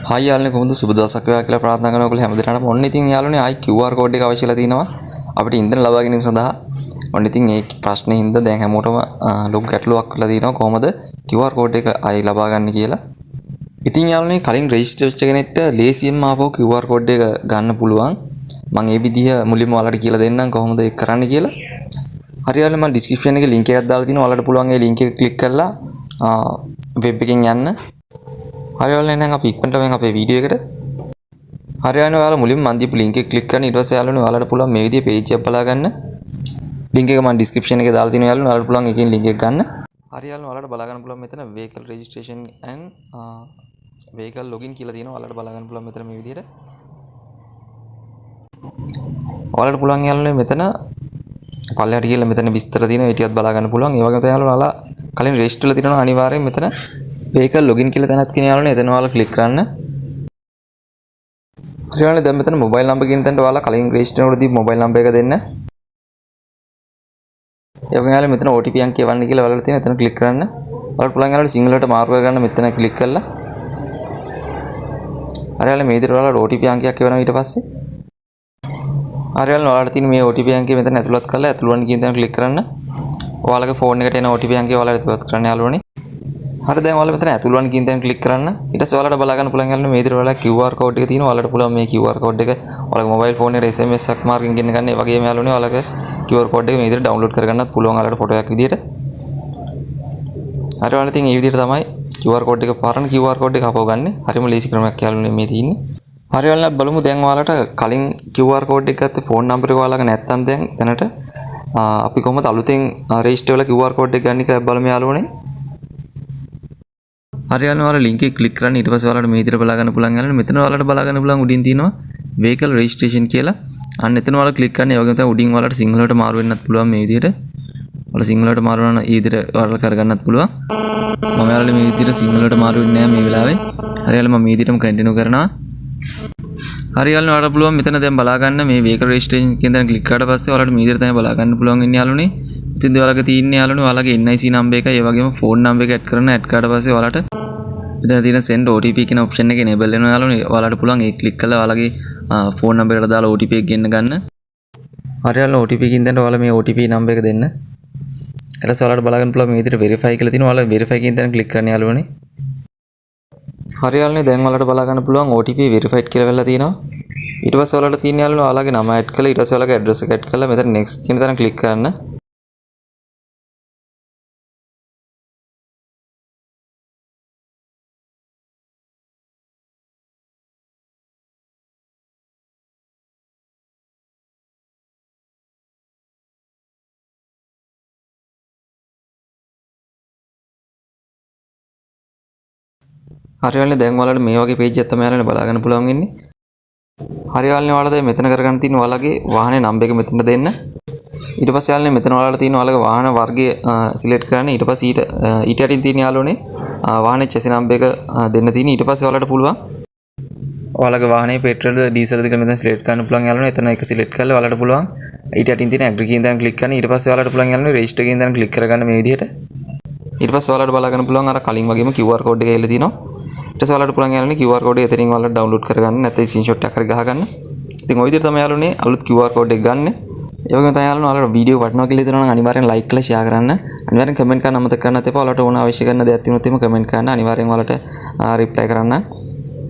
Hi යාළුවනේ කොහොමද සුබ දවසක් වේවා කියලා ප්‍රාර්ථනා කරනවා ඔයගොල්ලෝ හැමදෙනාටම. ඔන්න ඉතින් යාළුවනේ ආයි QR කෝඩ් එක අවශ්‍යලා තිනවා අපිට ඉන්ධන ලබා ගැනීම සඳහා. ඔන්න ඉතින් මේ ප්‍රශ්නේ හින්දා දැන් හැමෝටම ලොකු ගැටලුවක් වෙලා තිනවා කොහොමද QR කෝඩ් එක ආයි ලබා ගන්න කියලා. ඉතින් යාළුවනේ කලින් රෙජිස්ටර් වෙච්ච කෙනෙක්ට ලේසියෙන්ම ආපහු QR කෝඩ් එක ගන්න පුළුවන්. මම ඒ විදිහ මුලින්ම ඔයාලට කියලා දෙන්නම් කොහොමද ඒක කරන්න කියලා. හරි යාළුවනේ මම ඩිස්ක්‍රිප්ෂන් එකේ link එකක් දාලා තිනවා. ඔයාලට පුළුවන් ඒ link එක ක්ලික් කරලා වෙබ් එකෙන් යන්න. හරි යාළුවනේ එහෙනම් අපි ඉක්මනට වෙන් අපේ වීඩියෝ එකට. හරි යාළුවනේ ඔයාලා මුලින්ම මම දීපු link එක ක්ලික් කරන්න. ඊට පස්සේ යාළුවනේ ඔයාලට පුළුවන් මේ විදිහේ page එකක් බලා ගන්න. link එක මම description එකේ දාලා තියෙනවා යාළුවනේ. ඔයාලට පුළුවන් එකෙන් link එක ගන්න. හරි යාළුවනේ ඔයාලට බලා ගන්න පුළුවන් මෙතන vehicle registration and vehicle login කියලා තියෙනවා. ඔයාලට බලා ගන්න පුළුවන් මෙතන මේ විදිහට. ඔයාලට පුළුවන් යාළුවනේ මෙතන පල්ලෙහාට ගිහලා මෙතන විස්තර තියෙනවා. ඒ ටිකත් බලා ගන්න පුළුවන්. ඒ වගේම තමයි යාළුවනේ ඔයාලා කලින් register වෙලා තියෙනවා අනිවාර්යෙන් මෙතන vehicle login කියලා තැනක් තියෙනවා යාළුවනේ. එතන ඔයාලා click කරන්න. හරි යාළුවනේ දැන් මෙතන mobile number කියන තැනට ඔයාලා කලින් register වෙනකොටදී mobile number එක දෙන්න. ඒ වගේම යාළුවනේ මෙතන OTP අංකය වන්න කියලා ඔයාලා තියෙන එතන click කරන්න. ඔයාලට පුළුවන් යාළුවනේ සිංහලට මාරු කරගන්න මෙතන click කරලා. හරි යාළුවනේ මේ විදිහට ඔයාලට OTP අංකයක් එවනවා ඊට පස්සේ. හරි යාළුවනේ ඔයාලට තියෙන මේ OTP අංකය මෙතන ඇතුළත් කරලා ඇතුළවන්න කියන තැන click කරන්න. ඔයාලගේ phone එකට එන OTP අංකය ඔයාලා ඇතුළත් කරන්න යාළුවනේ. හරි දැන් ඔයාලා මෙතන ඇතුළවන්න කියන තැන click කරන්න. ඊට පස්සේ ඔයාලට බලා ගන්න පුළුවන් යාළුවනේ මේ විදිහට ඔයාලා QR code එක තියෙනවා. ඔයාලට පුළුවන් මේ QR code එක ඔයාලගේ mobile phone එකට SMS එකක් මාර්ගෙන් ගෙන්න ගන්න. ඒ වගේම යාළුවනේ ඔයාලගේ QR code එක මේ විදිහට download කරගන්නත් පුළුවන් ඔයාලට ෆොටෝ එකක් විදිහට. හරි ඔයාලා ඉතින් මේ විදිහට තමයි QR code එක පාරන QR code එක අපව ගන්න. හරිම ලේසි ක්‍රමයක් යාළුවනේ මේ තියෙන්නේ. හරි ඔයාලා බලමු දැන් ඔයාලට කලින් QR code එක ගත්තේ phone number එක ඔයාලගේ නැත්තම් දැන් දැනට අපි කොහොමද අලුතෙන් register වෙලා QR code එක ගන්න කියලා බලමු යාළුවනේ. හරි යාළුවනේ ඔයාලා link එක click කරන්න. ඊට පස්සේ ඔයාලට මේ විදිහට බලා ගන්න පුළුවන් යාළුවනේ. මෙතන ඔයාලට බලා ගන්න පුළුවන් උඩින් තියෙනවා vehicle registration කියලා. අන්න එතන ඔයාලා click කරන්න. ඒ වගේම තමයි උඩින් ඔයාලට සිංහලට මාරු වෙන්නත් පුළුවන් මේ විදිහට. ඔයාලා සිංහලට මාරු වෙනවා නම් ඒ විදිහට ඔයාලා කරගන්නත් පුළුවන්. මම ඔයාලට මේ විදිහට සිංහලට මාරු වෙන්නේ නැහැ මේ වෙලාවේ. හරි යාළුවනේ මම මේ විදිහටම continue කරනවා. හරි යාළුවනේ ඔයාලට පුළුවන් මෙතන දැන් බලා ගන්න මේ vehicle registration කියන තැන click කරාට පස්සේ ඔයාලට මේ විදිහට තමයි බලා ගන්න පුළුවන් ඉන්නේ යාළුවනේ. ඉතින් ඔයාලගේ තියෙන්නේ යාළුවනේ ඔයාලගේ NIC number එකයි ඒ වගේම phone number එක add කරන්න. add කරාට පස්සේ ඔයාලට මෙතන තියෙන send OTP කියන option එක enable වෙනවා යාළුවනේ. ඔයාලට පුළුවන් ඒක click කරලා ඔයාලගේ phone number එකට දාලා OTP එක ගෙන්න ගන්න. හරි යාළුවනේ OTP කින් දැන් ඔයාලා මේ OTP number එක දෙන්න. ඊට පස්සේ ඔයාලට බලා ගන්න පුළුවන් මේ විදිහට verify කියලා තියෙනවා. ඔයාලා verify කියන තැන click කරන්න යාළුවනේ. හරි යාළුවනේ දැන් ඔයාලට බලා ගන්න පුළුවන් OTP verified කියලා වෙලා තියෙනවා. ඊට පස්සේ ඔයාලට තියෙන යාළුවනේ ඔයාලගේ නම add කරලා ඊට පස්සේ ඔයාලගේ address එක add කරලා මෙතන next කියන තැන click කරන්න. හරි යාළුවනේ දැන් ඔයාලට මේ වගේ page එකක් තමයි යාළුවනේ බලා ගන්න පුළුවන් වෙන්නේ. හරි යාළුවනේ ඔයාලා දැන් මෙතන කරගන්න තියෙන ඔයාලගේ වාහනේ නම්බර් එක මෙතන දෙන්න. ඊට පස්සේ යාළුවනේ මෙතන ඔයාලට තියෙන ඔයාලගේ වාහන වර්ගය සිලෙක්ට් කරන්න. ඊට පස්සේ ඊට යටින් තියෙන යාළුවනේ වාහනේ chassis නම්බර් එක දෙන්න තියෙන. ඊට පස්සේ ඔයාලට පුළුවන් ඔයාලගේ වාහනේ පෙට්‍රල්ද ඩීසල්ද කියලා මෙතන සිලෙක්ට් කරන්න පුළුවන් යාළුවනේ. එතන එක සිලෙක්ට් කරලා ඔයාලට පුළුවන් ඊට යටින් තියෙන agree කියන තැන ක්ලික් කරන්න. ඊට පස්සේ ඔයාලට පුළුවන් යාළුවනේ register කියන තැන ක්ලික් කරගන්න මේ විදිහට. ඊට පස්සේ ඔයාලට බලා ගන්න පුළුවන් අර කලින් වගේම QR code එක එල්ල තියෙනවා. ඊට පස්සේ ඔයාලට පුළුවන් යාළුවනේ QR code එක එතනින් ඔයාලට download කරගන්න නැත්නම් screenshot එකක් හරි ගහගන්න. ඉතින් ওই විදිහට තමයි යාළුවනේ අලුත් QR code එක ගන්න. ඒ වගේම තමයි යාළුවනේ ඔයාලට වීඩියෝ වටනවා කියලා හිතනවා නම් අනිවාර්යෙන් like කරලා share කරන්න. අනිවාර්යෙන් comment කරන්න අමතක කරන්නත් එපා. ඔයාලට ඕන අවශ්‍ය කරන දේවල් තියෙනොත් එහෙම comment කරන්න. අනිවාර්යෙන් ඔයාලට reply කරන්න.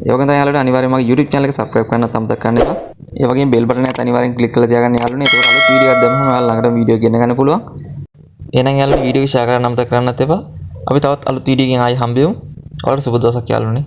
ඒ වගේම තමයි යාළුවනේ අනිවාර්යෙන් මගේ YouTube channel එක subscribe කරන්නත් අමතක කරන්න එපා. ඒ වගේම bell button එකත් අනිවාර්යෙන් click කරලා තියාගන්න යාළුවනේ. ඒකෝට අලුත් වීඩියෝ එකක් දැම්මම ඔයාලා ළඟට වීඩියෝ ගෙන්න ගන්න පුළුවන්. එහෙනම් යාළුවනේ වීඩියෝ එක share කරන්න අමතක කරන්නත් එපා. අපි තවත් අලුත් වීඩියෝ එකකින් ආයි හම්බෙමු. ඔයාලට සුබ දවසක් යාළුවනේ.